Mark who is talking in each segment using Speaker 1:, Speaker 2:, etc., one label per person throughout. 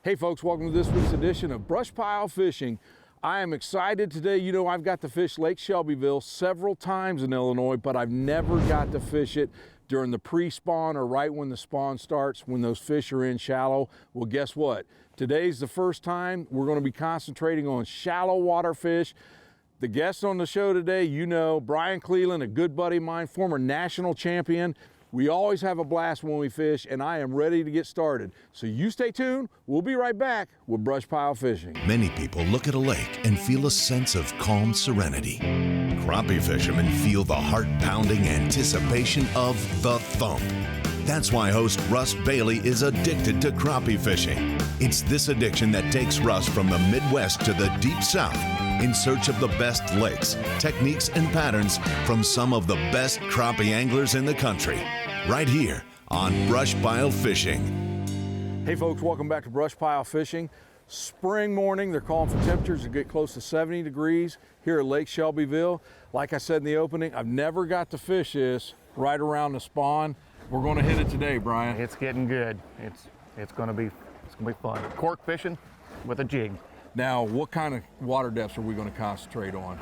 Speaker 1: Hey folks, welcome to this week's edition of BrushPile Fishing. I am excited today. You know, I've got to fish Lake Shelbyville several times in Illinois, but I've never got to fish it during the pre-spawn or right when the spawn starts, when those fish are in shallow. Well, guess what? Today's the first time we're going to be concentrating on shallow water fish. The guest on the show today, you know, Brian Cleland, a good buddy of mine, former national champion. We always have a blast when we fish, and I am ready to get started. So you stay tuned. We'll be right back with BrushPile Fishing.
Speaker 2: Many people look at a lake and feel a sense of calm serenity. Crappie fishermen feel the heart-pounding anticipation of the thump. That's why host Russ Bailey is addicted to crappie fishing. It's this addiction that takes Russ from the Midwest to the Deep South in search of the best lakes, techniques, and patterns from some of the best crappie anglers in the country. Right here on BrushPile Fishing.
Speaker 1: Hey folks, welcome back to BrushPile Fishing. Spring morning, they're calling for temperatures to get close to 70 degrees here at Lake Shelbyville. Like I said in the opening, I've never got to fish this right around the spawn. We're going to hit it today, Brian.
Speaker 3: It's getting good. It's going to be fun. Cork fishing with a jig.
Speaker 1: Now, what kind of water depths are we going to concentrate on?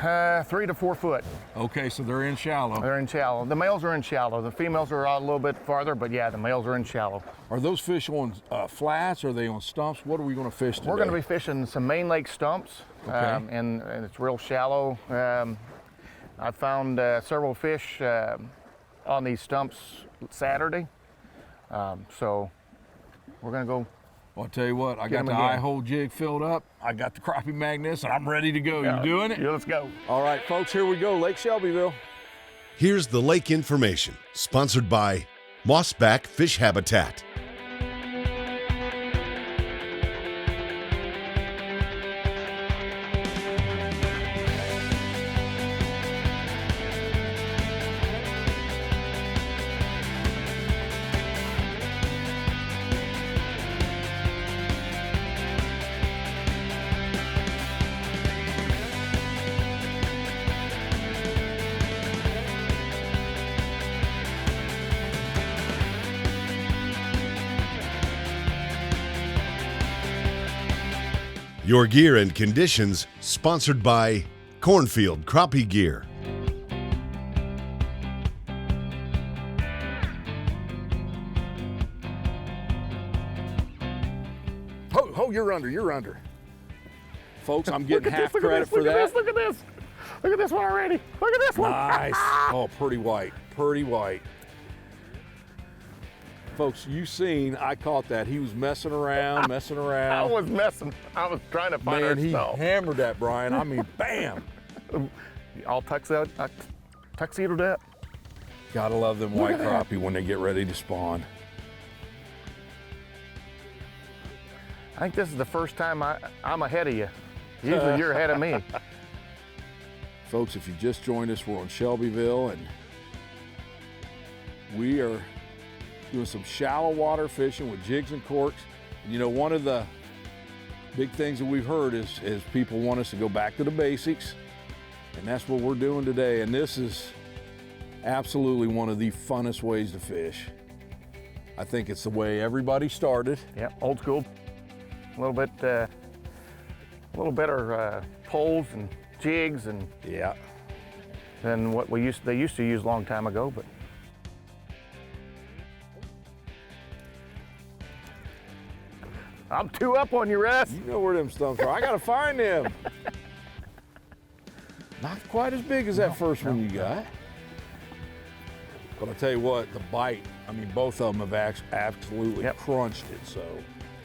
Speaker 3: 3 to 4 foot.
Speaker 1: Okay, so they're in shallow.
Speaker 3: They're in shallow. The males are in shallow. The females are out a little bit farther, but yeah, the males are in shallow.
Speaker 1: Are those fish on flats? Are they on stumps? What are we going to fish today?
Speaker 3: We're going to be fishing some main lake stumps,
Speaker 1: okay.
Speaker 3: and it's real shallow. I found several fish on these stumps Saturday, so we're going to go.
Speaker 1: Well, I'll tell you what, I got the eye hole jig filled up. I got the crappie magnets, and I'm ready to go. You doing it?
Speaker 3: Yeah, let's go.
Speaker 1: All right, folks, here we go, Lake Shelbyville.
Speaker 2: Here's the lake information, sponsored by Mossback Fish Habitat. Your gear and conditions, sponsored by Cornfield Crappie Gear.
Speaker 1: Oh, you're under. Folks, I'm getting half credit for that.
Speaker 3: Look at this. Look at this one already. Look at this one.
Speaker 1: Nice. Oh, pretty white. Folks, you seen, I caught that. He was messing around.
Speaker 3: I was messing. I was trying to find
Speaker 1: Man, he
Speaker 3: stuff.
Speaker 1: hammered that, Brian. I mean, bam.
Speaker 3: All tuxedoed up.
Speaker 1: Gotta love them white crappie when they get ready to spawn.
Speaker 3: I think this is the first time I'm ahead of you. Usually you're ahead of me.
Speaker 1: Folks, if you just joined us, we're on Shelbyville, and we are doing some shallow water fishing with jigs and corks. You know, one of the big things that we've heard is people want us to go back to the basics, and that's what we're doing today. And this is absolutely one of the funnest ways to fish. I think it's the way everybody started.
Speaker 3: Yeah, old school. A little better poles and jigs and
Speaker 1: yeah,
Speaker 3: than what they used to use a long time ago, but. I'm 2 up on you, Russ.
Speaker 1: You know where them stumps are. I gotta find them. Not quite as big as that first one you got. But I'll tell you what, the bite, I mean, both of them have absolutely crunched it, so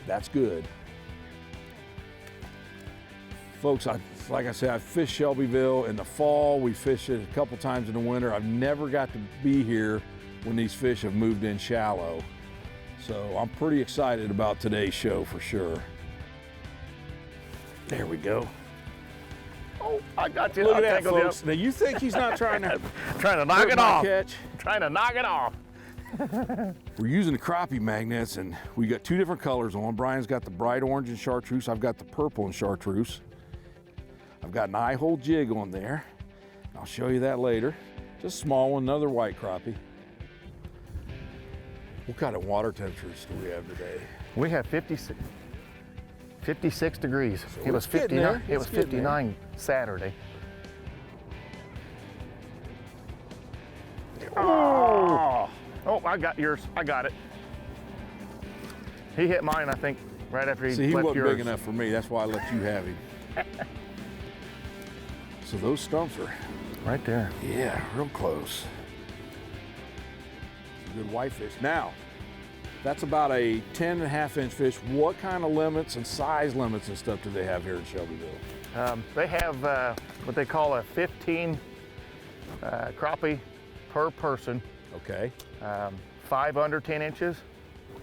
Speaker 1: that's good. Folks, like I said, I fished Shelbyville in the fall. We fished it a couple times in the winter. I've never got to be here when these fish have moved in shallow. So I'm pretty excited about today's show for sure. There we go.
Speaker 3: Oh, I got you.
Speaker 1: Look at that, folks. Now you think he's not trying to
Speaker 3: knock it off?
Speaker 1: Catch?
Speaker 3: Trying to knock it off.
Speaker 1: We're using the crappie magnets, and we got 2 different colors on. Brian's got the bright orange and chartreuse. I've got the purple and chartreuse. I've got an eye hole jig on there. I'll show you that later. Just a small one, another white crappie. What kind of water temperatures do we have today?
Speaker 3: We have 56 56 degrees.
Speaker 1: So
Speaker 3: It was
Speaker 1: it's getting
Speaker 3: 59.
Speaker 1: there.
Speaker 3: It was
Speaker 1: It's getting there.
Speaker 3: 59 Saturday. Oh! Oh, I got yours. I got it. He hit mine, I think, right after he
Speaker 1: See, he
Speaker 3: left
Speaker 1: wasn't
Speaker 3: yours.
Speaker 1: big enough for me. That's why I let you have him. So those stumps are,
Speaker 3: Right there.
Speaker 1: yeah, real close. Good whitefish. Now, that's about a 10.5-inch fish. What kind of limits and size limits and stuff do they have here in Shelbyville?
Speaker 3: They have what they call a 15 crappie per person,
Speaker 1: Okay.
Speaker 3: 5 under 10 inches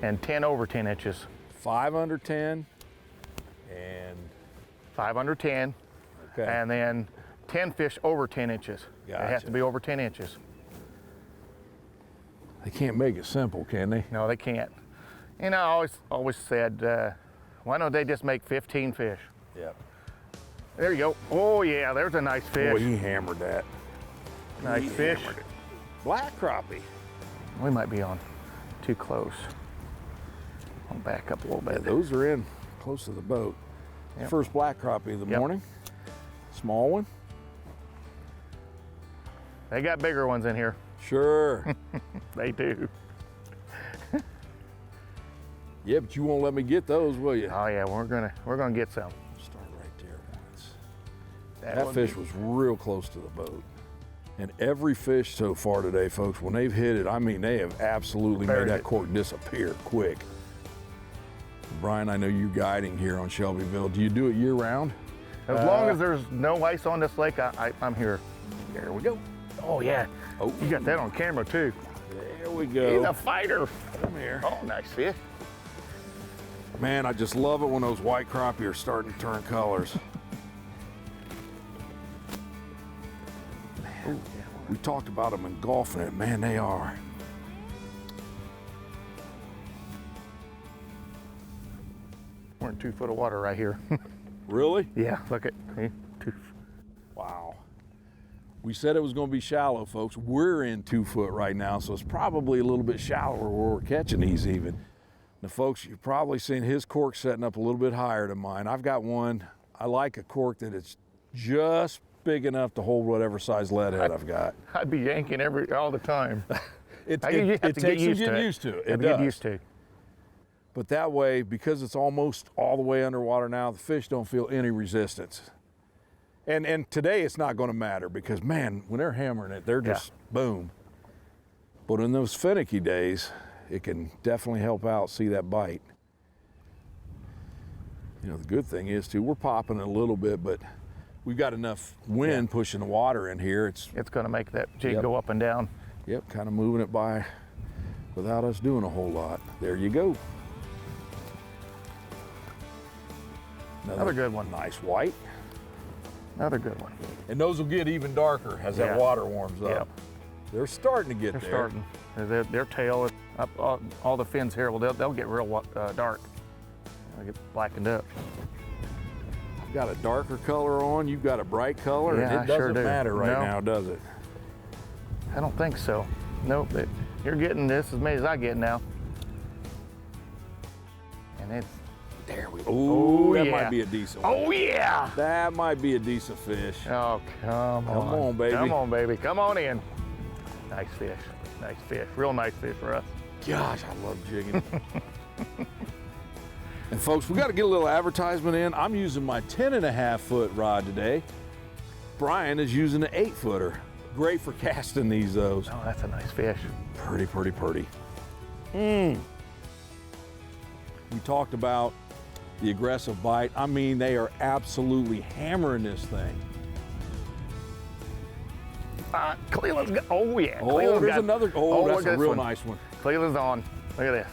Speaker 3: and 10 over 10 inches.
Speaker 1: 5 under 10 and
Speaker 3: 5 under 10,
Speaker 1: okay.
Speaker 3: and then 10 fish over 10 inches. It has
Speaker 1: Gotcha.
Speaker 3: to be over 10 inches.
Speaker 1: They can't make it simple, can they?
Speaker 3: No, they can't. You know, I always said, why don't they just make 15 fish?
Speaker 1: Yep.
Speaker 3: There you go. Oh yeah, there's a nice fish.
Speaker 1: Boy, he hammered that.
Speaker 3: Nice
Speaker 1: He
Speaker 3: fish.
Speaker 1: hammered it. Black crappie.
Speaker 3: We might be on too close. I'll back up a little
Speaker 1: Yeah,
Speaker 3: bit.
Speaker 1: those are in close to the boat.
Speaker 3: Yep.
Speaker 1: First black crappie of the
Speaker 3: Yep.
Speaker 1: morning. Small one.
Speaker 3: They got bigger ones in here.
Speaker 1: Sure.
Speaker 3: They do.
Speaker 1: Yeah, but you won't let me get those, will you?
Speaker 3: Oh yeah, we're gonna get some.
Speaker 1: Start right there once.
Speaker 3: That
Speaker 1: That
Speaker 3: one-
Speaker 1: fish was real close to the boat. And every fish so far today, folks, when they've hit it, I mean, they have absolutely made
Speaker 3: Buried
Speaker 1: that
Speaker 3: it.
Speaker 1: cork disappear quick. Brian, I know you're guiding here on Shelbyville. Do you do it year round?
Speaker 3: As long as there's no ice on this lake, I'm here.
Speaker 1: There we go.
Speaker 3: Oh yeah.
Speaker 1: Oh,
Speaker 3: You got that on camera too.
Speaker 1: there we
Speaker 3: He's
Speaker 1: go.
Speaker 3: a fighter.
Speaker 1: Come here.
Speaker 3: Oh, nice fish.
Speaker 1: Man, I just love it when those white crappie are starting to turn colors. Man, we talked about them engulfing it. Man, they are.
Speaker 3: We're in 2 foot of water right here.
Speaker 1: Really?
Speaker 3: Yeah, look at me.
Speaker 1: Wow. We said it was going to be shallow, folks. We're in 2 foot right now, so it's probably a little bit shallower where we're catching these even. Now, folks, you've probably seen his cork setting up a little bit higher than mine. I've got one. I like a cork that it's just big enough to hold whatever size lead head I've got.
Speaker 3: I'd be yanking all the time.
Speaker 1: It
Speaker 3: You have to
Speaker 1: takes
Speaker 3: get
Speaker 1: some
Speaker 3: used to
Speaker 1: getting
Speaker 3: it.
Speaker 1: used to it.
Speaker 3: You
Speaker 1: It
Speaker 3: have to get
Speaker 1: does.
Speaker 3: used to.
Speaker 1: But that way, because it's almost all the way underwater now, the fish don't feel any resistance. And today it's not going to matter because, man, when they're hammering it, they're just boom. But in those finicky days, it can definitely help out see that bite. You know, the good thing is, too, we're popping it a little bit, but we've got enough wind pushing the water in here. It's,
Speaker 3: It's going to make that jig
Speaker 1: Yep.
Speaker 3: go up and down.
Speaker 1: yep, kind of moving it by without us doing a whole lot. There you go.
Speaker 3: Another good one.
Speaker 1: Nice white.
Speaker 3: Another good one.
Speaker 1: And those will get even darker as
Speaker 3: Yeah.
Speaker 1: that water warms up.
Speaker 3: Yep.
Speaker 1: They're starting to get
Speaker 3: They're
Speaker 1: there.
Speaker 3: starting. Their tail, up, all the fins here, well, they'll get real dark. They'll get blackened up.
Speaker 1: I've got a darker color on, you've got a bright color,
Speaker 3: Yeah,
Speaker 1: and
Speaker 3: I
Speaker 1: it
Speaker 3: sure
Speaker 1: doesn't
Speaker 3: do.
Speaker 1: matter right
Speaker 3: No.
Speaker 1: now, does it?
Speaker 3: I don't think so. Nope. You're getting this as many as I get now. And it's, there we go.
Speaker 1: Ooh, that
Speaker 3: yeah.
Speaker 1: might be a decent one.
Speaker 3: Oh, yeah.
Speaker 1: That might be a decent fish.
Speaker 3: Oh, come
Speaker 1: on, baby.
Speaker 3: Come on, baby. Come on in. Nice fish. Nice fish. Real nice fish for us.
Speaker 1: Gosh, I love jigging. And folks, we got to get a little advertisement in. I'm using my 10.5-foot rod today. Brian is using an 8-footer. Great for casting these, though.
Speaker 3: Oh, that's a nice fish.
Speaker 1: Pretty, pretty, pretty. We talked about the aggressive bite. I mean, they are absolutely hammering this thing.
Speaker 3: Cleland's got, oh yeah.
Speaker 1: Oh,
Speaker 3: Cleland's
Speaker 1: there's
Speaker 3: got-
Speaker 1: another. Oh,
Speaker 3: look
Speaker 1: that's
Speaker 3: at
Speaker 1: a
Speaker 3: this
Speaker 1: real
Speaker 3: one.
Speaker 1: nice one.
Speaker 3: Cleland's on. Look at this.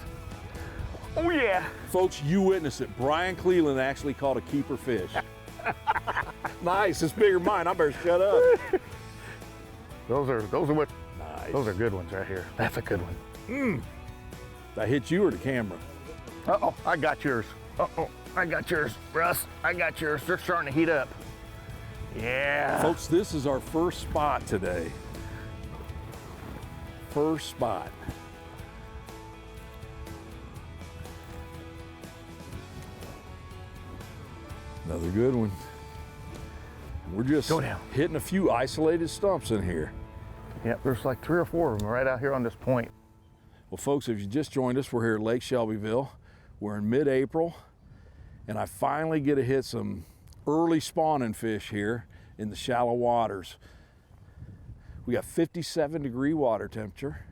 Speaker 3: Oh yeah.
Speaker 1: Folks, you witnessed it. Brian Cleland actually caught a keeper fish. Nice. It's bigger than mine. I better shut up.
Speaker 3: Those are what.
Speaker 1: Nice.
Speaker 3: Those are good ones right here. That's a good one.
Speaker 1: Did I hit you or the camera?
Speaker 3: Uh-oh, I got yours. Uh-oh, I got yours, Russ. I got yours. They're starting to heat up. Yeah.
Speaker 1: Folks, this is our first spot today. First spot. Another good one. We're just
Speaker 3: Go down.
Speaker 1: hitting a few isolated stumps in here.
Speaker 3: Yep, there's like 3 or 4 of them right out here on this point.
Speaker 1: Well, folks, if you just joined us, we're here at Lake Shelbyville. We're in mid-April, and I finally get to hit some early spawning fish here in the shallow waters. We got 57-degree water temperature.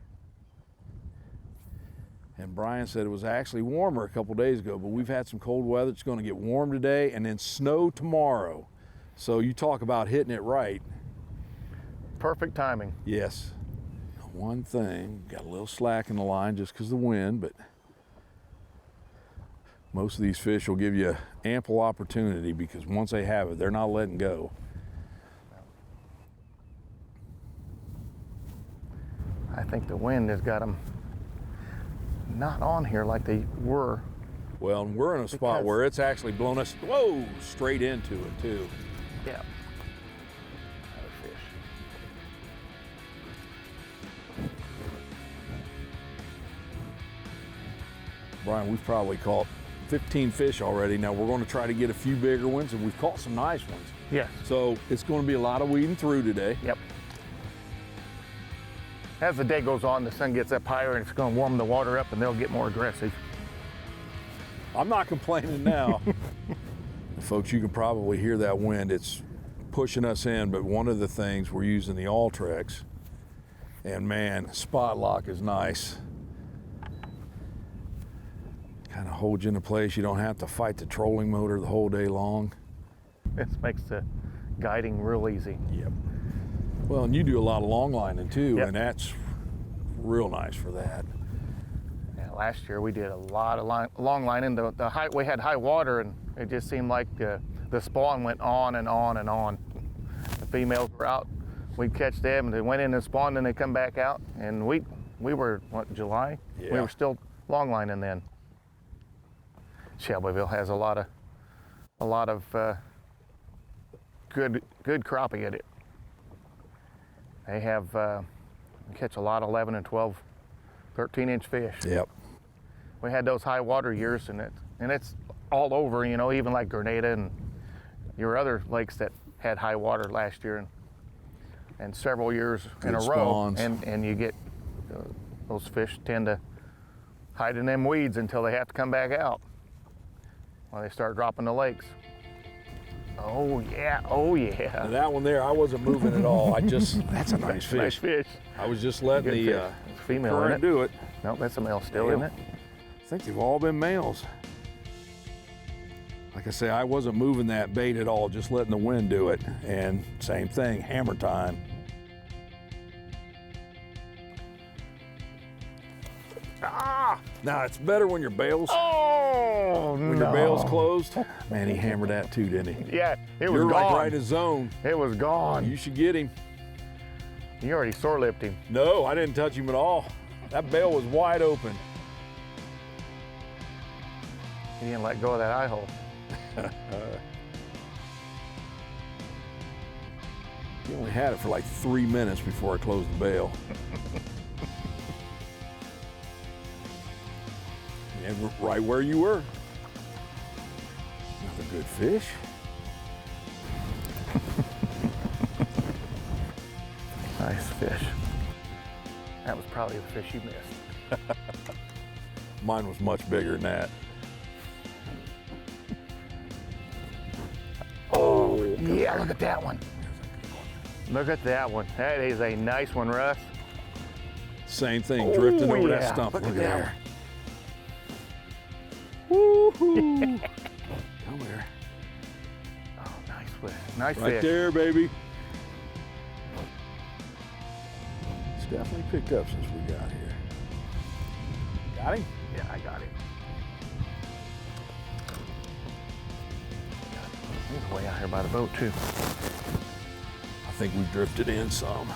Speaker 1: And Brian said it was actually warmer a couple days ago, but we've had some cold weather. It's going to get warm today and then snow tomorrow. So you talk about hitting it right.
Speaker 3: Perfect timing.
Speaker 1: Yes. One thing, got a little slack in the line just because of the wind, but most of these fish will give you ample opportunity because once they have it, they're not letting go.
Speaker 3: I think the wind has got them not on here like they were.
Speaker 1: Well, and we're in a spot where it's actually blown us, whoa, straight into it too.
Speaker 3: Yeah. Another fish.
Speaker 1: Brian, we've probably caught 15 fish already. Now we're going to try to get a few bigger ones, and we've caught some nice ones.
Speaker 3: Yes.
Speaker 1: So it's going to be a lot of weeding through today.
Speaker 3: Yep. As the day goes on, the sun gets up higher and it's going to warm the water up and they'll get more aggressive.
Speaker 1: I'm not complaining now. Folks, you can probably hear that wind. It's pushing us in, but one of the things we're using the Ultrex, and man, spot lock is nice. Kind of holds you into place. You don't have to fight the trolling motor the whole day long.
Speaker 3: This makes the guiding real easy.
Speaker 1: Yep. Well, and you do a lot of long lining too,
Speaker 3: Yep.
Speaker 1: and that's real nice for that.
Speaker 3: Yeah, last year we did a lot of long lining. We had high water and it just seemed like the spawn went on and on and on. The females were out, we'd catch them and they went in and spawned and they come back out. And we were, what, July?
Speaker 1: Yeah.
Speaker 3: We were still long lining then. Shelbyville has a lot of good crappie at it. They have catch a lot of 11 and 12, 13-inch fish.
Speaker 1: Yep.
Speaker 3: We had those high water years, and it's all over. You know, even like Grenada and your other lakes that had high water last year, and several years in a row.
Speaker 1: Spawns.
Speaker 3: And you get those fish tend to hide in them weeds until they have to come back out. When they start dropping the lakes. Oh yeah, oh yeah.
Speaker 1: Now that one there, I wasn't moving at all. That's a nice fish.
Speaker 3: Nice fish.
Speaker 1: I was just letting
Speaker 3: Good
Speaker 1: the
Speaker 3: fish. It's female,
Speaker 1: current
Speaker 3: isn't it?
Speaker 1: do it.
Speaker 3: Nope, that's a male still,
Speaker 1: Male.
Speaker 3: isn't it?
Speaker 1: I think they've all been males. Like I say, I wasn't moving that bait at all, just letting the wind do it. And same thing, hammer time. Ah! Now it's better when your bail's
Speaker 3: When
Speaker 1: your bail's closed. Man, he hammered that too, didn't he?
Speaker 3: Yeah, it was
Speaker 1: You're
Speaker 3: gone.
Speaker 1: like right in his zone.
Speaker 3: It was gone.
Speaker 1: You should get him.
Speaker 3: You already sore lipped him.
Speaker 1: No, I didn't touch him at all. That bail was wide open.
Speaker 3: He didn't let go of that eye hole.
Speaker 1: He only had it for like 3 minutes before I closed the bail. And right where you were. Another good fish.
Speaker 3: Nice fish. That was probably the fish you missed.
Speaker 1: Mine was much bigger than that.
Speaker 3: Oh, yeah, look at that one. Look at that one. That is a nice one, Russ.
Speaker 1: Same thing, drifting over that
Speaker 3: yeah.
Speaker 1: stump.
Speaker 3: Look
Speaker 1: Look
Speaker 3: at
Speaker 1: at
Speaker 3: that
Speaker 1: there. Woo-hoo. Come here.
Speaker 3: Oh, nice fish. Nice
Speaker 1: Right
Speaker 3: fish.
Speaker 1: there, baby. It's definitely picked up since we got here. Got him?
Speaker 3: Yeah, I got him. He's way out here by the boat, too.
Speaker 1: I think we drifted in some.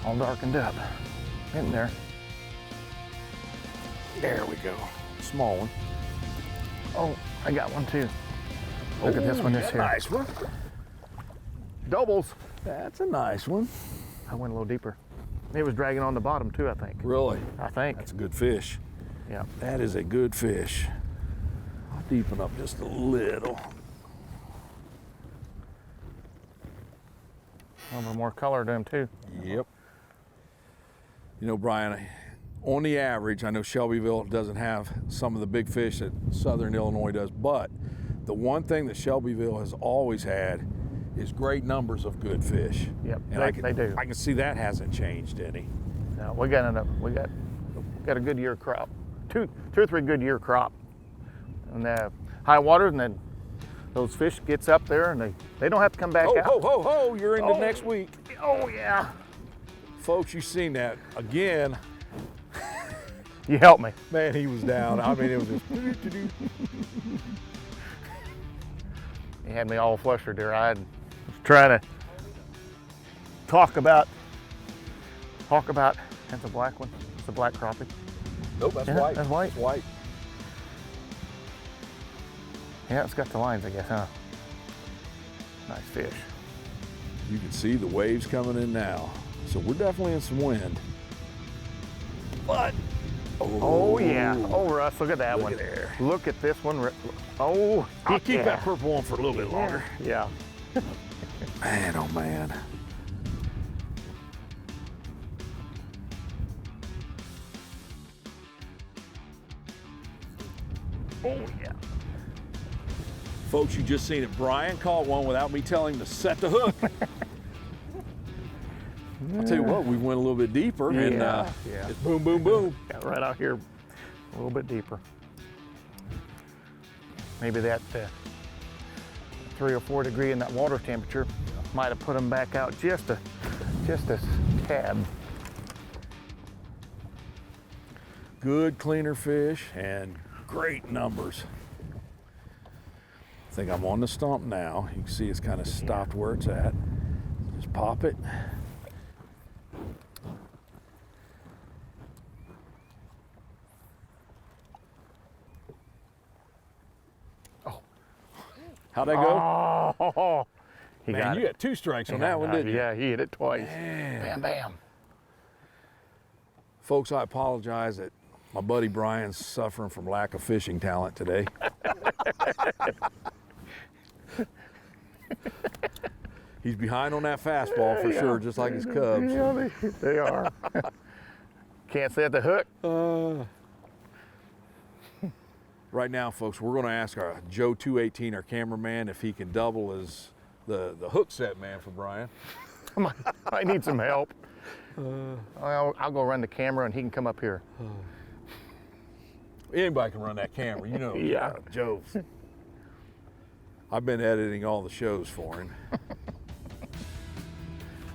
Speaker 3: All darkened up. In there.
Speaker 1: There we go. Small one.
Speaker 3: Oh, I got one too. Look at this one, this
Speaker 1: that's a
Speaker 3: here.
Speaker 1: nice one.
Speaker 3: Doubles.
Speaker 1: That's a nice one.
Speaker 3: I went a little deeper. It was dragging on the bottom too, I think.
Speaker 1: Really?
Speaker 3: I think.
Speaker 1: That's a good fish.
Speaker 3: Yeah.
Speaker 1: That is a good fish. I'll deepen up just a little.
Speaker 3: A little more color to him too.
Speaker 1: Yep. You know, Brian, on the average, I know Shelbyville doesn't have some of the big fish that Southern Illinois does, but the one thing that Shelbyville has always had is great numbers of good fish.
Speaker 3: Yep,
Speaker 1: And
Speaker 3: they do.
Speaker 1: I can see that hasn't changed any.
Speaker 3: No, we got a good year crop, two or three good year crop, and high water, and then those fish gets up there, and they don't have to come back out.
Speaker 1: Ho, ho, ho, you're into next week.
Speaker 3: Oh yeah.
Speaker 1: Folks, you've seen that again.
Speaker 3: You help me.
Speaker 1: Man, he was down. I mean, it was just.
Speaker 3: You had me all flustered there. I was trying to talk about. That's a black one. It's a black crappie.
Speaker 1: Nope, that's
Speaker 3: Yeah,
Speaker 1: white.
Speaker 3: that's white.
Speaker 1: It's white.
Speaker 3: Yeah, it's got the lines, I guess, huh? Nice fish.
Speaker 1: You can see the waves coming in now. So we're definitely in some wind. But,
Speaker 3: Oh yeah. Oh Russ, look at that
Speaker 1: look
Speaker 3: one.
Speaker 1: at there.
Speaker 3: Look at this one. Oh,
Speaker 1: I'll keep
Speaker 3: yeah.
Speaker 1: that purple one for a little bit longer.
Speaker 3: Yeah.
Speaker 1: Man, oh man.
Speaker 3: Oh yeah.
Speaker 1: Folks, you just seen it. Brian caught one without me telling him to set the hook. I'll tell you what, we went a little bit deeper and
Speaker 3: Yeah.
Speaker 1: it's boom, boom, boom.
Speaker 3: Got right out here a little bit deeper. Maybe that 3 or 4 degree in that water temperature might have put them back out just a tad.
Speaker 1: Good cleaner fish and great numbers. I think I'm on the stump now. You can see it's kind of stopped where it's at. Just pop it. How'd that go?
Speaker 3: Oh, he
Speaker 1: Man,
Speaker 3: got
Speaker 1: you
Speaker 3: it.
Speaker 1: got 2 strikes on that one, didn't you?
Speaker 3: Yeah, he hit it twice.
Speaker 1: Man.
Speaker 3: Bam, bam.
Speaker 1: Folks, I apologize that my buddy Brian's suffering from lack of fishing talent today. He's behind on that fastball for sure, just like his Cubs.
Speaker 3: Yeah, they are. Can't set the hook.
Speaker 1: Right now, folks, we're going to ask our Joe 218, our cameraman, if he can double as the hook set man for Brian.
Speaker 3: I need some help. I'll go run the camera and he can come up here.
Speaker 1: Anybody can run that camera, you know.
Speaker 3: Yeah.
Speaker 1: Joe's. I've been editing all the shows for him.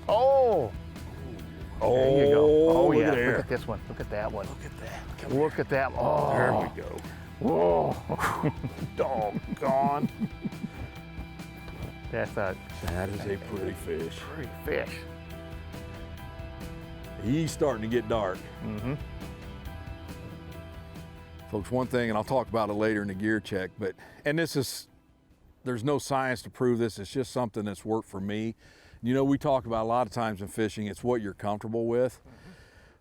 Speaker 3: Oh,
Speaker 1: Oh,
Speaker 3: there you go. Oh
Speaker 1: look
Speaker 3: yeah,
Speaker 1: at there.
Speaker 3: look at this one. Look at that one.
Speaker 1: Look at that. Come
Speaker 3: Look at that. Oh,
Speaker 1: There we go.
Speaker 3: Whoa.
Speaker 1: Doggone.
Speaker 3: That
Speaker 1: is a pretty fish.
Speaker 3: pretty fish.
Speaker 1: He's starting to get dark.
Speaker 3: Mm-hmm.
Speaker 1: Folks, one thing, and I'll talk about it later in the gear check, and there's no science to prove this, it's just something that's worked for me. You know, we talk about a lot of times in fishing, it's what you're comfortable with.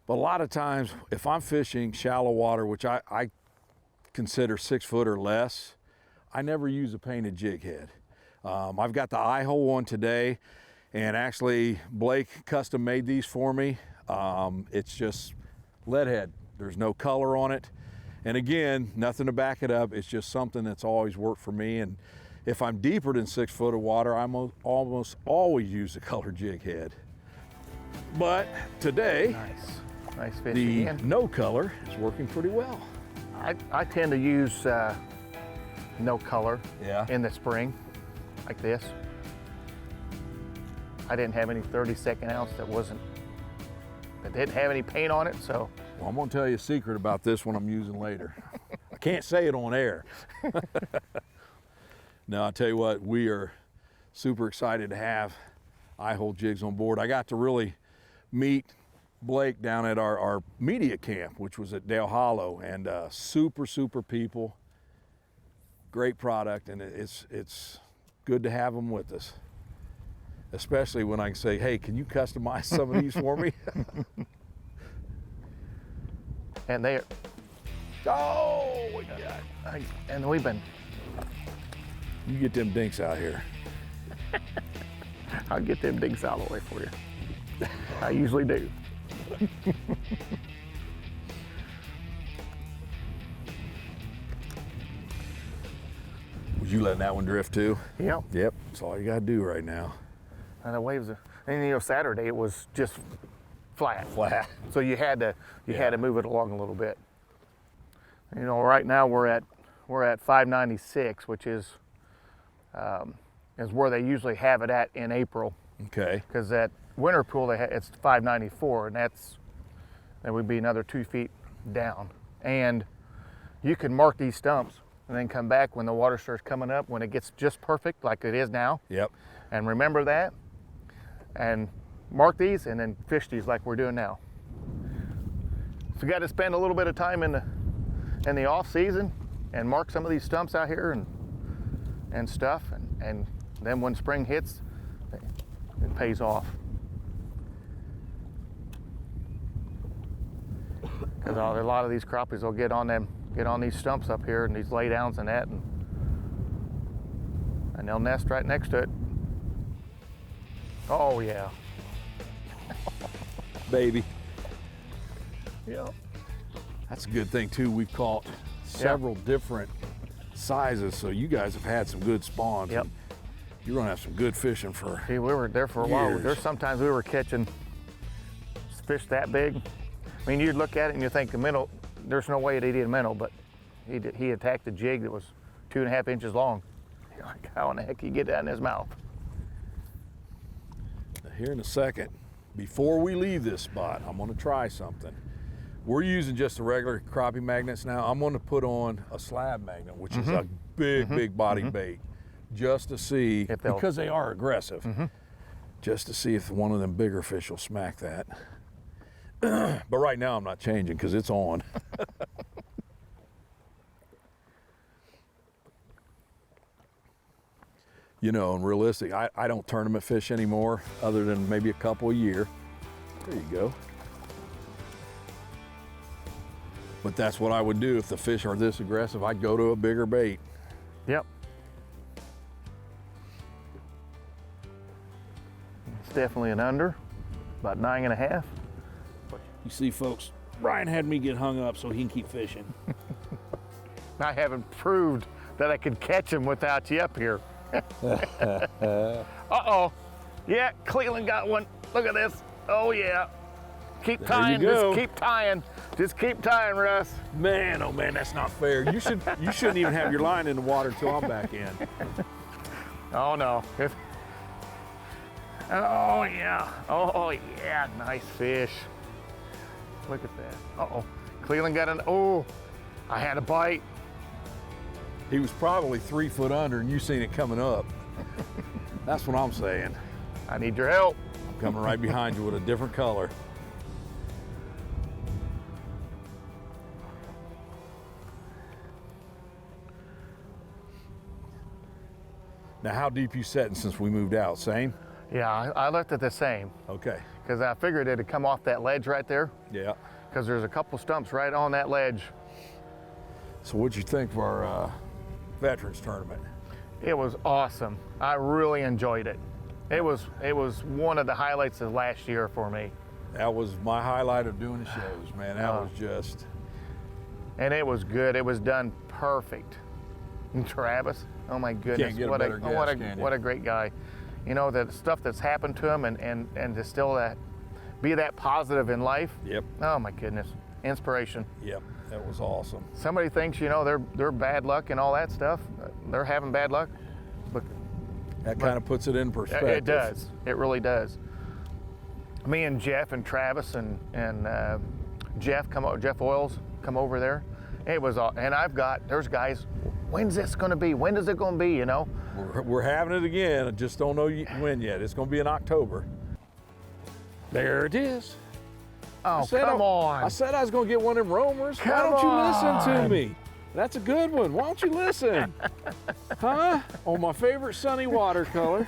Speaker 1: But a lot of times, if I'm fishing shallow water, which I consider 6 foot or less, I never use a painted jig head. I've got the eye hole one today, and actually Blake custom made these for me. It's just lead head. There's no color on it. And again, nothing to back it up. It's just something that's always worked for me. And if I'm deeper than 6 foot of water, I almost always use a colored jig head. But today,
Speaker 3: Nice fish
Speaker 1: the
Speaker 3: again.
Speaker 1: no color is working pretty well.
Speaker 3: I tend to use no color
Speaker 1: Yeah.
Speaker 3: in the spring, like this. I didn't have any 32nd ounce that didn't have any paint on it, so.
Speaker 1: Well, I'm gonna tell you a secret about this one I'm using later. I can't say it on air. No, I'll tell you what, we are super excited to have eye-hole jigs on board. I got to really meet Blake down at our media camp, which was at Dale Hollow, and super people, great product, and it's good to have them with us. especially when I can say, hey, can you customize some of these for me?
Speaker 3: And they,
Speaker 1: Oh, my God.
Speaker 3: and we've been,
Speaker 1: You get them dinks out here.
Speaker 3: I'll get them dinks out of the way for you. I usually do.
Speaker 1: Was you letting that one drift too?
Speaker 3: Yep.
Speaker 1: Yep, that's all you gotta do right now.
Speaker 3: And the waves, and you know, Saturday it was just flat.
Speaker 1: Flat.
Speaker 3: So you had to move it along a little bit. You know, right now we're at 596, which is where they usually have it at in April.
Speaker 1: Okay.
Speaker 3: Because that winter pool it's 594, and that would be another 2 feet down. And you can mark these stumps and then come back when the water starts coming up, when it gets just perfect like it is now.
Speaker 1: Yep.
Speaker 3: And remember that, and mark these and then fish these like we're doing now. So you got to spend a little bit of time in the off season and mark some of these stumps out here and stuff, and then when spring hits, it pays off. Because a lot of these crappies will get on these stumps up here and these laydowns and that, and they'll nest right next to it. Oh yeah.
Speaker 1: Baby.
Speaker 3: Yeah.
Speaker 1: That's a good thing too. We've caught several different sizes, so you guys have had some good spawns.
Speaker 3: Yep.
Speaker 1: You're gonna have some good fishing for.
Speaker 3: See, we were there for a while.
Speaker 1: years.
Speaker 3: There's sometimes we were catching fish that big. I mean, you'd look at it and you think the minnow, there's no way it'd eat a minnow, but he attacked a jig that was 2.5 inches long. You're like, how in the heck you get that in his mouth?
Speaker 1: Here in a second, before we leave this spot, I'm gonna try something. We're using just the regular crappie magnets now. I'm gonna put on a slab magnet, which is a big body bait, just to see,
Speaker 3: If they'll-
Speaker 1: because they are aggressive, just to see if one of them bigger fish will smack that. But right now I'm not changing because it's on. You know, and realistic, I don't tournament fish anymore, other than maybe a couple a year. There you go. But that's what I would do if the fish are this aggressive. I'd go to a bigger bait.
Speaker 3: Yep. It's definitely an under, about 9.5.
Speaker 1: You see, folks, Brian had me get hung up so he can keep fishing.
Speaker 3: I haven't proved that I could catch him without you up here. Uh-oh. Yeah, Cleland got one. Look at this. Oh, yeah. Keep
Speaker 1: There
Speaker 3: tying.
Speaker 1: you go.
Speaker 3: Just keep tying. Just keep tying, Russ.
Speaker 1: Man, oh man, that's not fair. You shouldn't even have your line in the water till I'm back in.
Speaker 3: Oh, no. Oh, yeah. Oh, yeah. Nice fish. Look at that. Uh-oh. Cleland got an, oh, I had a bite.
Speaker 1: He was probably 3 foot under and you seen it coming up. That's what I'm saying.
Speaker 3: I need your help.
Speaker 1: I'm coming right behind you with a different color. Now, how deep you setting since we moved out? Same?
Speaker 3: Yeah, I left it the same
Speaker 1: Okay.
Speaker 3: because I figured it'd come off that ledge right there,
Speaker 1: Yeah.
Speaker 3: because there's a couple stumps right on that ledge.
Speaker 1: So what'd you think of our veterans tournament?
Speaker 3: It was awesome. I really enjoyed it. It was one of the highlights of last year for me.
Speaker 1: That was my highlight of doing the shows, man. That was just,
Speaker 3: And it was good. It was done perfect. And Travis, oh my goodness,
Speaker 1: get a
Speaker 3: what
Speaker 1: better guest, can you?
Speaker 3: what a great guy. You know, the stuff that's happened to him and to still be that positive in life.
Speaker 1: yep,
Speaker 3: Oh my goodness, inspiration.
Speaker 1: yep. That was awesome.
Speaker 3: Somebody thinks, you know, they're bad luck and all that stuff. They're having bad luck. Look,
Speaker 1: That kind of puts it in perspective.
Speaker 3: it does. It really does. Me and Jeff and Travis and Jeff Oils come over there. It was all, and there's guys. When's this going to be? When is it going to be? You know.
Speaker 1: We're having it again. I just don't know when yet. It's going to be in October. There it is.
Speaker 3: Oh,
Speaker 1: I
Speaker 3: come on.
Speaker 1: I said I was going to get one of them roamers. Why
Speaker 3: Come
Speaker 1: don't you listen to
Speaker 3: on.
Speaker 1: me? That's a good one. Why don't you listen? Huh? On my favorite sunny watercolor.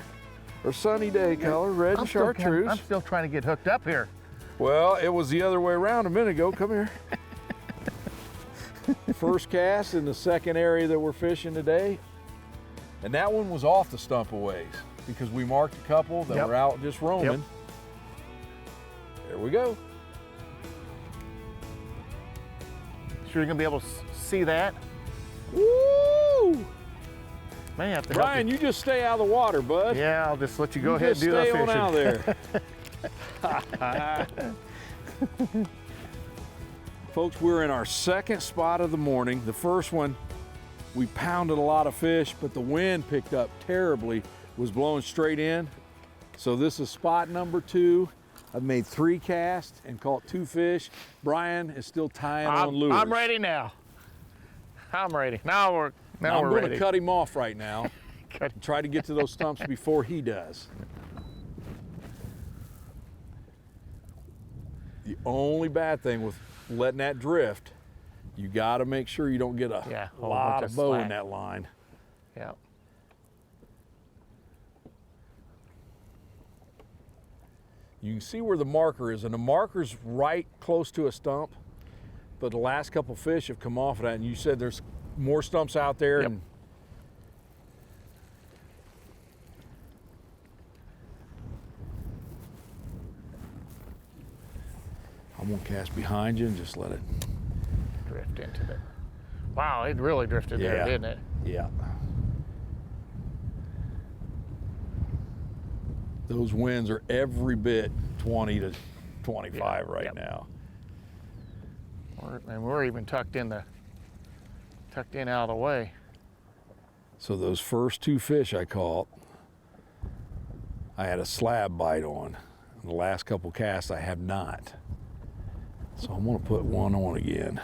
Speaker 1: Or sunny day color, red and chartreuse.
Speaker 3: I'm still trying to get hooked up here.
Speaker 1: Well, it was the other way around a minute ago. Come here. First cast in the second area that we're fishing today. And that one was off the stump a ways because we marked a couple that were out just roaming.
Speaker 3: Yep.
Speaker 1: There we go.
Speaker 3: Sure you're gonna be able to see that?
Speaker 1: Woo!
Speaker 3: May have to
Speaker 1: Brian,
Speaker 3: help
Speaker 1: you just stay out of the water, bud.
Speaker 3: Yeah, I'll just let you go ahead and do the
Speaker 1: stay
Speaker 3: fishing.
Speaker 1: on out there. Folks, we're in our second spot of the morning. The first one, we pounded a lot of fish, but the wind picked up terribly, was blowing straight in. So this is spot number 2. I've made 3 casts and caught 2 fish. Brian is still tying on lures.
Speaker 3: I'm ready now. I'm ready. Now we're
Speaker 1: I'm
Speaker 3: ready.
Speaker 1: going to cut him off right now. And try to get to those stumps before he does. The only bad thing with letting that drift, you got to make sure you don't get a lot of bow in that line.
Speaker 3: Yeah.
Speaker 1: You can see where the marker is, and the marker's right close to a stump, but the last couple fish have come off of that, and you said there's more stumps out there.
Speaker 3: Yep.
Speaker 1: And I'm gonna cast behind you and just let it
Speaker 3: Drift into it. Wow, it really drifted there, didn't it?
Speaker 1: Yeah. Those winds are every bit 20 to 25 right now.
Speaker 3: We're even tucked in out of the way.
Speaker 1: So those first 2 fish I caught, I had a slab bite on. The last couple casts I have not. So I'm gonna put one on again.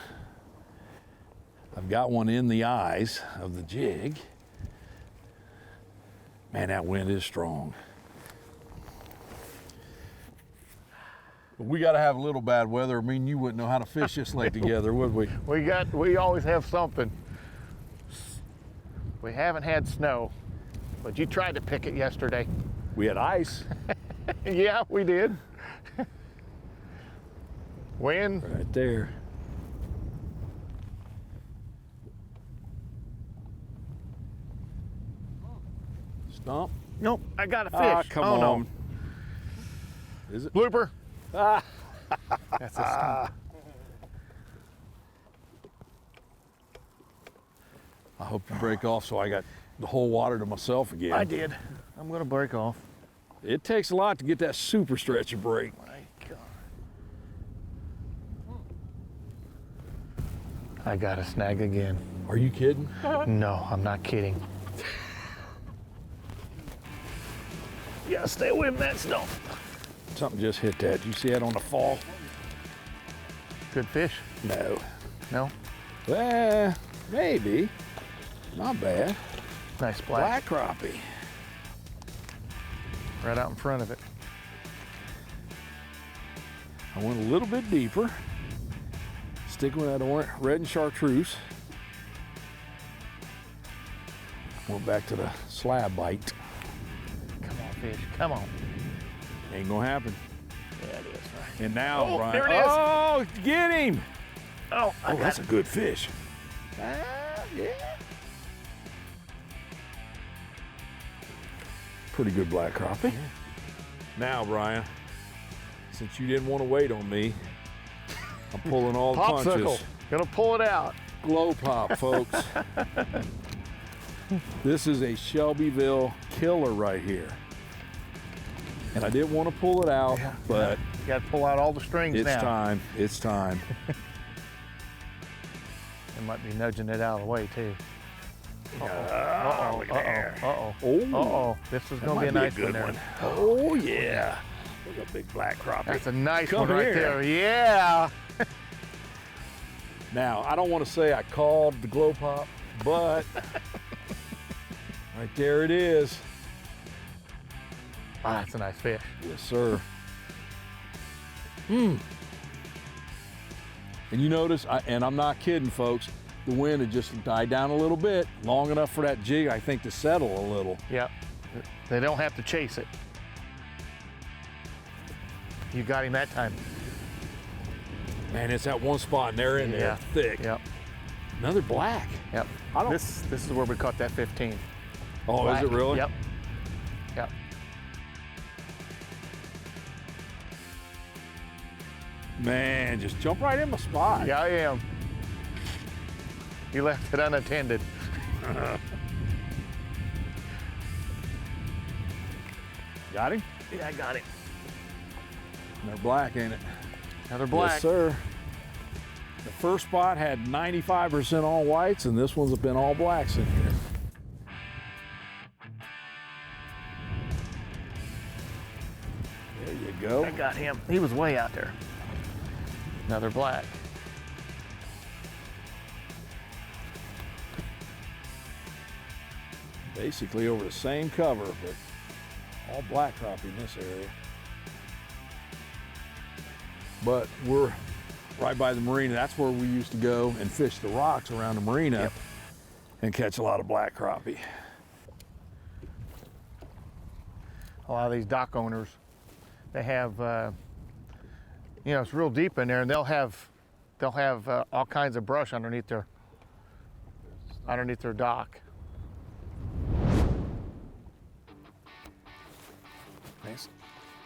Speaker 1: I've got one in the eyes of the jig. Man, that wind is strong. But we gotta have a little bad weather. I mean, you wouldn't know how to fish this lake together, would we?
Speaker 3: We always have something. We haven't had snow, but you tried to pick it yesterday.
Speaker 1: We had ice.
Speaker 3: Yeah, we did. Wind.
Speaker 1: Right there. Stump?
Speaker 3: Nope, I got a fish.
Speaker 1: Ah, come on.
Speaker 3: No.
Speaker 1: Is it?
Speaker 3: Blooper. That's a stump.
Speaker 1: I hope you break off so I got the whole water to myself again.
Speaker 3: I did. I'm gonna break off.
Speaker 1: It takes a lot to get that super stretcher break.
Speaker 3: My God. I got a snag again.
Speaker 1: Are you kidding?
Speaker 3: No, I'm not kidding. You gotta stay away from that stump.
Speaker 1: Something just hit that. Did you see that on the fall?
Speaker 3: Good fish.
Speaker 1: No.
Speaker 3: No?
Speaker 1: Maybe. Not bad.
Speaker 3: Nice black.
Speaker 1: Black crappie.
Speaker 3: Right out in front of it.
Speaker 1: I went a little bit deeper. Sticking with that red and chartreuse. Went back to the slab bite.
Speaker 3: Come on, fish. Come on.
Speaker 1: Ain't gonna happen.
Speaker 3: Yeah, it is. Right.
Speaker 1: And now,
Speaker 3: Oh,
Speaker 1: Brian.
Speaker 3: there it is.
Speaker 1: Oh, get him!
Speaker 3: Oh,
Speaker 1: Oh, that's a good fish.
Speaker 3: yeah.
Speaker 1: Pretty good black crappie. Now, Brian, since you didn't want to wait on me, I'm pulling all the
Speaker 3: Popsicle.
Speaker 1: punches.
Speaker 3: Gonna pull it out.
Speaker 1: Glow pop, folks. This is a Shelbyville killer right here. And I didn't want to pull it out, but
Speaker 3: You gotta pull out all the strings
Speaker 1: it's
Speaker 3: now.
Speaker 1: time. It's time.
Speaker 3: It might be nudging it out of the way too.
Speaker 1: Look at there.
Speaker 3: Uh-oh.
Speaker 1: Oh,
Speaker 3: Uh-oh. This is
Speaker 1: that
Speaker 3: gonna be a
Speaker 1: might
Speaker 3: nice
Speaker 1: good
Speaker 3: one there.
Speaker 1: Oh, yeah. Look at a big black crappie.
Speaker 3: That's a nice
Speaker 1: Come
Speaker 3: one right
Speaker 1: here.
Speaker 3: there. Yeah.
Speaker 1: Now, I don't want to say I called the glow pop, but right there it is.
Speaker 3: Ah, that's a nice fish.
Speaker 1: Yes, sir. And you notice, and I'm not kidding, folks, the wind had just died down a little bit, long enough for that jig, I think, to settle a little.
Speaker 3: Yep. They don't have to chase it. You got him that time.
Speaker 1: Man, it's that one spot and they're in there thick.
Speaker 3: Yep.
Speaker 1: Another black.
Speaker 3: Yep. This is where we caught that 15.
Speaker 1: Oh,
Speaker 3: Black.
Speaker 1: is it really?
Speaker 3: Yep. Yep.
Speaker 1: Man, just jump right in my spot.
Speaker 3: Yeah, I am. You left it unattended.
Speaker 1: Got him?
Speaker 3: Yeah, I got it.
Speaker 1: Another black, ain't it?
Speaker 3: Another black.
Speaker 1: Yes, sir. The first spot had 95% all whites, and this one's been all blacks in here. There you go.
Speaker 3: I got him. He was way out there. Another black.
Speaker 1: Basically over the same cover, but all black crappie in this area. But we're right by the marina. That's where we used to go and fish the rocks around the marina and catch a lot of black crappie.
Speaker 3: A lot of these dock owners, they have, you know, it's real deep in there, and they'll have all kinds of brush underneath their dock.
Speaker 1: Nice.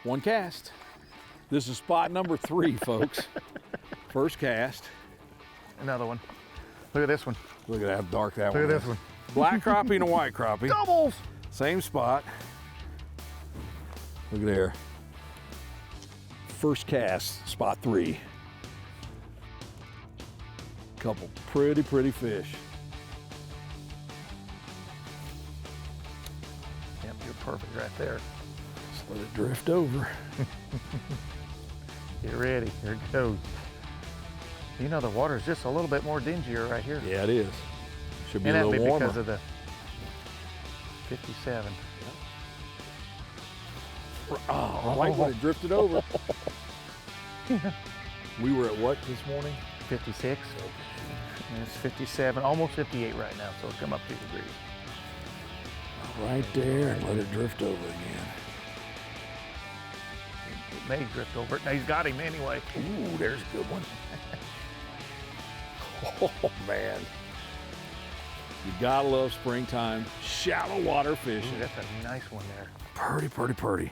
Speaker 1: One cast. This is spot number 3, folks. First cast.
Speaker 3: Another one. Look at this one.
Speaker 1: Look at how dark that one
Speaker 3: Look
Speaker 1: is.
Speaker 3: at this one.
Speaker 1: Black crappie and a white crappie.
Speaker 3: Doubles.
Speaker 1: Same spot. Look at there. First cast, spot 3. Couple pretty fish.
Speaker 3: Yep, you're perfect right there.
Speaker 1: Just let it drift over.
Speaker 3: Get ready. Here it goes. You know, the water's just a little bit more dingier right here.
Speaker 1: Yeah, it is. Should be
Speaker 3: And
Speaker 1: a
Speaker 3: that'd
Speaker 1: little
Speaker 3: be
Speaker 1: warmer.
Speaker 3: because of the 57.
Speaker 1: Oh, white would have drifted over. We were at what this morning?
Speaker 3: 56. And it's 57, almost 58 right now, so it's come up 2 degrees.
Speaker 1: Right there, and let it drift over again.
Speaker 3: It may drift over it. Now he's got him anyway.
Speaker 1: Ooh, there's a good one. Oh, man. You gotta love springtime shallow water fishing.
Speaker 3: Ooh, that's a nice one there.
Speaker 1: Pretty.
Speaker 3: Very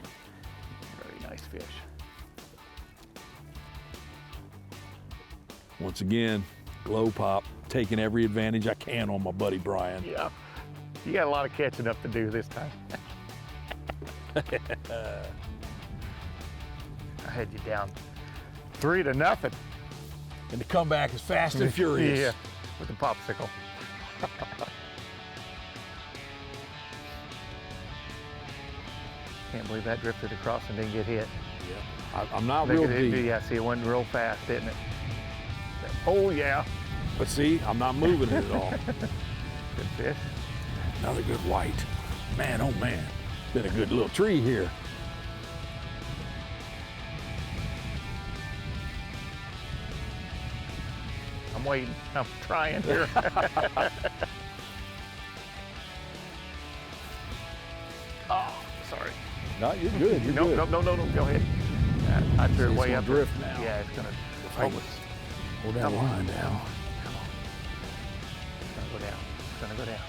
Speaker 3: nice fish.
Speaker 1: Once again, glow pop, taking every advantage I can on my buddy Brian.
Speaker 3: Yeah. You got a lot of catching up to do this time. I had you down 3-0.
Speaker 1: And to come back is fast and furious.
Speaker 3: Yeah, with the popsicle. Can't believe that drifted across and didn't get hit.
Speaker 1: Yeah. I'm not
Speaker 3: Look
Speaker 1: real
Speaker 3: at it.
Speaker 1: deep,
Speaker 3: Yeah, see, it went real fast, didn't it? Oh, yeah.
Speaker 1: but see, I'm not moving it at all.
Speaker 3: Good fish.
Speaker 1: Another good white. Man, oh man, been a good little tree here.
Speaker 3: I'm waiting. I'm trying here. Oh, sorry.
Speaker 1: No, you're good. You're good.
Speaker 3: No. Go ahead. I threw it
Speaker 1: It's
Speaker 3: way
Speaker 1: gonna
Speaker 3: up.
Speaker 1: drift now.
Speaker 3: Yeah, it's gonna.
Speaker 1: Hold that
Speaker 3: Come on.
Speaker 1: line down.
Speaker 3: Come on. It's gonna go down. It's gonna go down.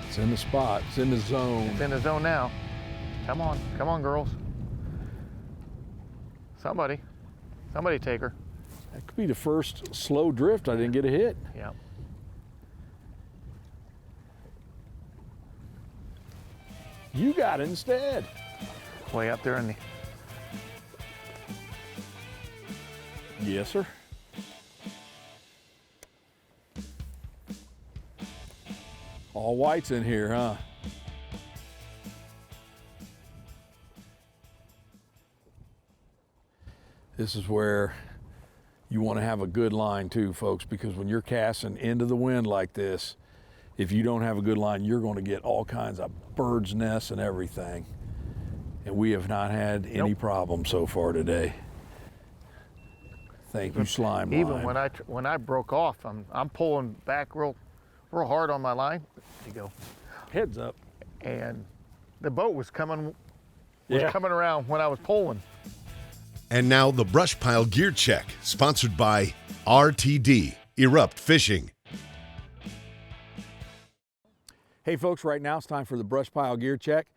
Speaker 1: It's in the spot. It's in the zone.
Speaker 3: It's in the zone now. Come on, girls. Somebody take her.
Speaker 1: That could be the first slow drift I didn't get a hit.
Speaker 3: Yeah.
Speaker 1: You got it instead.
Speaker 3: Way up there in the.
Speaker 1: Yes, sir. All whites in here, huh? This is where you want to have a good line too, folks, because when you're casting into the wind like this, if you don't have a good line, you're going to get all kinds of birds' nests and everything. And we have not had any problems so far today. Thank you, slime line.
Speaker 3: Even when I broke off, I'm pulling back real hard on my line. There you go.
Speaker 1: Heads up.
Speaker 3: And the boat was coming
Speaker 1: Yeah.
Speaker 3: around when I was pulling.
Speaker 2: And now the BrushPile Gear Check, sponsored by RTD, Erupt Fishing.
Speaker 1: Hey folks, right now it's time for the BrushPile Gear Check.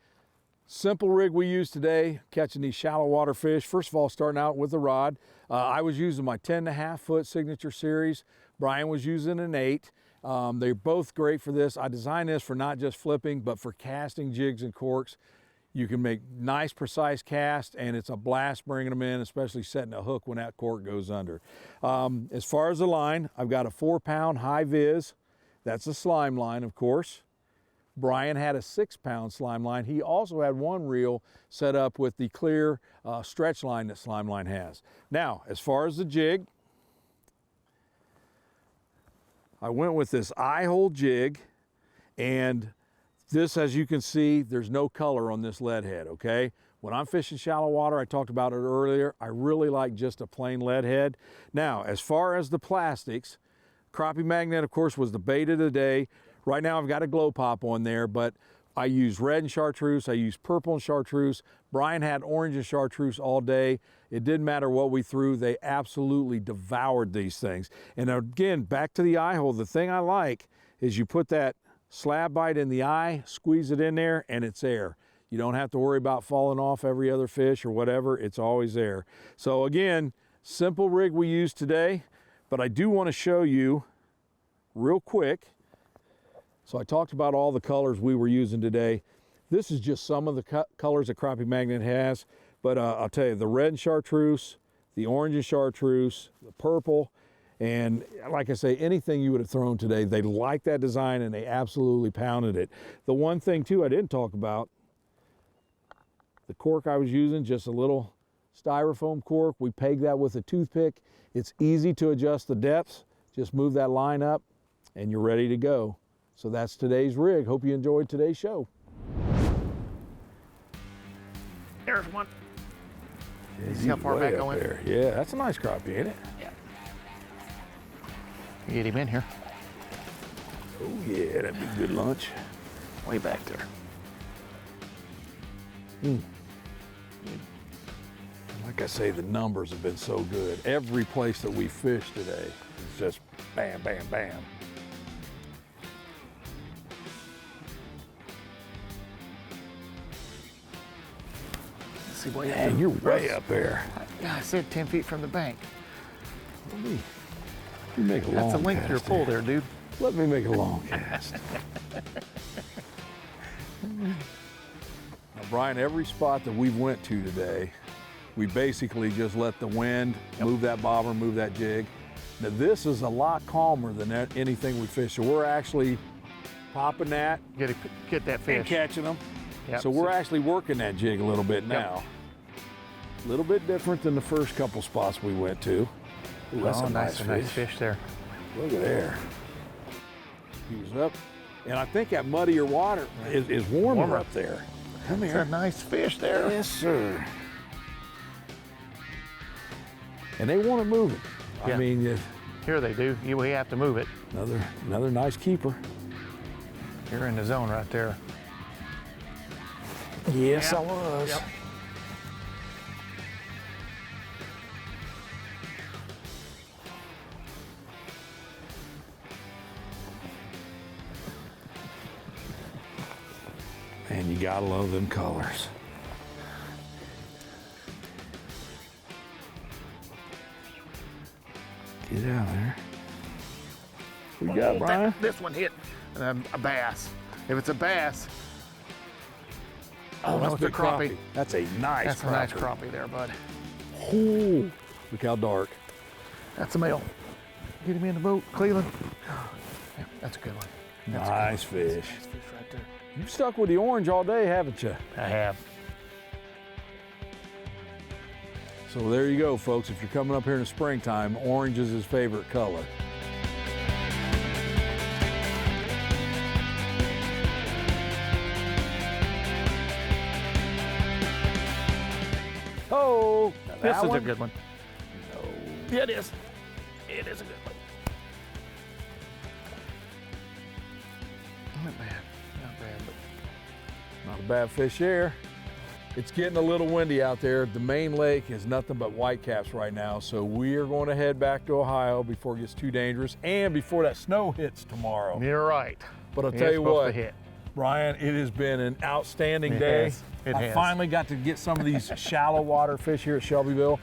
Speaker 1: Simple rig we use today, catching these shallow water fish. First of all, starting out with the rod. I was using my 10.5 foot Signature Series. Brian was using an 8. They're both great for this. I designed this for not just flipping, but for casting jigs and corks. You can make nice, precise casts, and it's a blast bringing them in, especially setting a hook when that cork goes under. As far as the line, I've got a 4-pound high vis. That's a slime line, of course. Brian had a 6-pound slime line. He also had one reel set up with the clear stretch line that slime line has. Now, as far as the jig, I went with this eye-hole jig, and this, as you can see, there's no color on this lead head, okay? When I'm fishing shallow water, I talked about it earlier, I really like just a plain lead head. Now, as far as the plastics, Crappie Magnet, of course, was the bait of the day. Right now, I've got a glow pop on there, but I use red and chartreuse, I use purple and chartreuse. Brian had orange and chartreuse all day. It didn't matter what we threw, they absolutely devoured these things. And again, back to the eye hole, the thing I like is you put that slab bite in the eye, squeeze it in there, and it's there. You don't have to worry about falling off every other fish or whatever, it's always there. So again, simple rig we use today, but I do want to show you real quick. So I talked about all the colors we were using today. This is just some of the colors that Crappie Magnet has, but I'll tell you, the red and chartreuse, the orange and chartreuse, the purple, and like I say, anything you would have thrown today, they liked that design and they absolutely pounded it. The one thing too I didn't talk about, the cork I was using, just a little styrofoam cork. We pegged that with a toothpick. It's easy to adjust the depths. Just move that line up and you're ready to go. So that's today's rig. Hope you enjoyed today's show.
Speaker 3: There's one. See how far back I went?
Speaker 1: There. Yeah, that's a nice crappie, ain't it?
Speaker 3: Yeah. Get him in here.
Speaker 1: Oh yeah, that'd be good lunch.
Speaker 3: Way back there.
Speaker 1: Like I say, the numbers have been so good. Every place that we fished today is just bam, bam, bam.
Speaker 3: See what
Speaker 1: Man, you're way up there.
Speaker 3: Yeah, I said 10 feet from the bank.
Speaker 1: Let me make a long
Speaker 3: That's a length
Speaker 1: cast
Speaker 3: your pull
Speaker 1: here.
Speaker 3: there, dude.
Speaker 1: Let me make a long cast. Now, Brian, every spot that we went to today, we basically just let the wind move that bobber, move that jig. Now, this is a lot calmer than anything we fished. So we're actually popping that
Speaker 3: Get that fish.
Speaker 1: and catching them.
Speaker 3: Yep.
Speaker 1: So we're actually working that jig a little bit now. A little bit different than the first couple spots we went to. Ooh, that's a nice
Speaker 3: fish there.
Speaker 1: Look at there. He was up. And I think that muddier water is warmer up there. Come
Speaker 3: It's
Speaker 1: here.
Speaker 3: a nice fish there.
Speaker 1: Yes, sir. And they want to move it.
Speaker 3: Yeah.
Speaker 1: I mean,
Speaker 3: Here they do. We have to move it.
Speaker 1: another nice keeper.
Speaker 3: You're in the zone right there.
Speaker 1: Yes,
Speaker 3: Yeah.
Speaker 1: I was.
Speaker 3: Yep.
Speaker 1: Man, you gotta love them colors. Get out of there. What you got, Brian?
Speaker 3: This one hit a bass. If it's a bass,
Speaker 1: Oh,
Speaker 3: no, it's a crappie.
Speaker 1: That's a nice
Speaker 3: That's
Speaker 1: crappie.
Speaker 3: a nice crappie there, bud.
Speaker 1: Ooh, look how dark.
Speaker 3: That's a male. Get him in the boat, Cleland. Yeah, that's a good one. That's
Speaker 1: Nice
Speaker 3: a good one.
Speaker 1: fish.
Speaker 3: That's a nice fish right there.
Speaker 1: You've stuck with the orange all day, haven't you?
Speaker 3: I have.
Speaker 1: So there you go, folks. If you're coming up here in the springtime, orange is his favorite color. Oh,
Speaker 3: This is a
Speaker 1: one?
Speaker 3: good one.
Speaker 1: No.
Speaker 3: Yeah, it is. It is a good one. Not bad. Not bad, but
Speaker 1: Not a bad fish there. It's getting a little windy out there. The main lake is nothing but whitecaps right now, so we are going to head back to Ohio before it gets too dangerous and before that snow hits tomorrow.
Speaker 3: You're right.
Speaker 1: But I'll tell you what, Brian, it has been an outstanding day. I finally got to get some of these shallow water fish here at Shelbyville.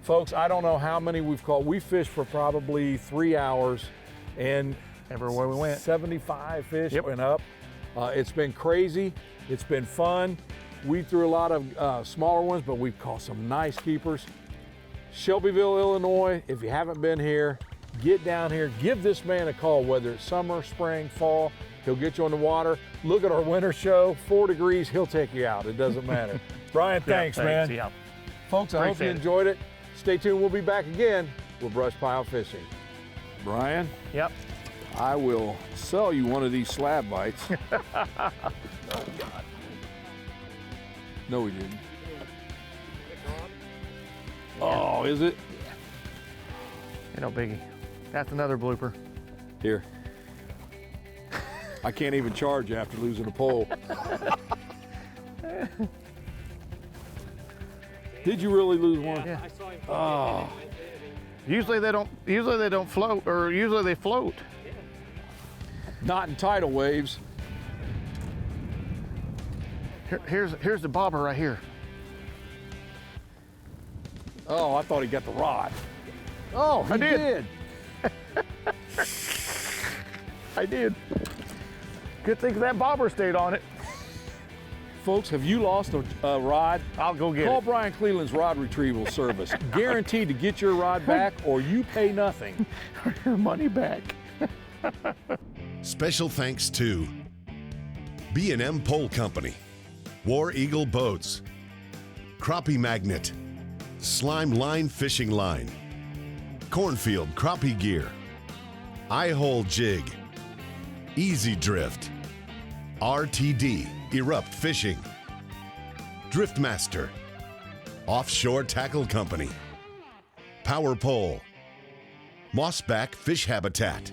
Speaker 1: Folks, I don't know how many we've caught. We fished for probably 3 hours and
Speaker 3: everywhere we went,
Speaker 1: 75 fish went up. It's been crazy. It's been fun. We threw a lot of smaller ones, but we've caught some nice keepers. Shelbyville, Illinois, if you haven't been here, get down here, give this man a call, whether it's summer, spring, fall, he'll get you on the water. Look at our winter show, 4 degrees, he'll take you out, it doesn't matter. Brian, thanks, man.
Speaker 3: Yeah.
Speaker 1: Folks, I hope you enjoyed it. Stay tuned, we'll be back again with Brush Pile Fishing. Brian?
Speaker 3: Yep.
Speaker 1: I will sell you one of these slab bites. Oh, God. No, we didn't. Oh, is it?
Speaker 3: You know, Biggie, that's another blooper.
Speaker 1: Here. I can't even charge you after losing a pole. Did you really lose one?
Speaker 3: Yeah.
Speaker 1: Oh.
Speaker 3: Usually they don't float, or usually they float.
Speaker 1: Not in tidal waves.
Speaker 3: Here's the bobber right here.
Speaker 1: Oh, I thought he got the rod. Oh, he did.
Speaker 3: I did. Good thing that bobber stayed on it.
Speaker 1: Folks, have you lost a rod?
Speaker 3: I'll go get it.
Speaker 1: Call Brian Cleland's Rod Retrieval Service. Guaranteed to get your rod back or you pay nothing.
Speaker 3: Your money back.
Speaker 2: Special thanks to B&M Pole Company, War Eagle Boats, Crappie Magnet, Slime Line Fishing Line, Cornfield Crappie Gear, Eye-Hole Jig, Easy Drift, RTD Erupt Fishing, Driftmaster, Offshore Tackle Company, Power Pole, Mossback Fish Habitat,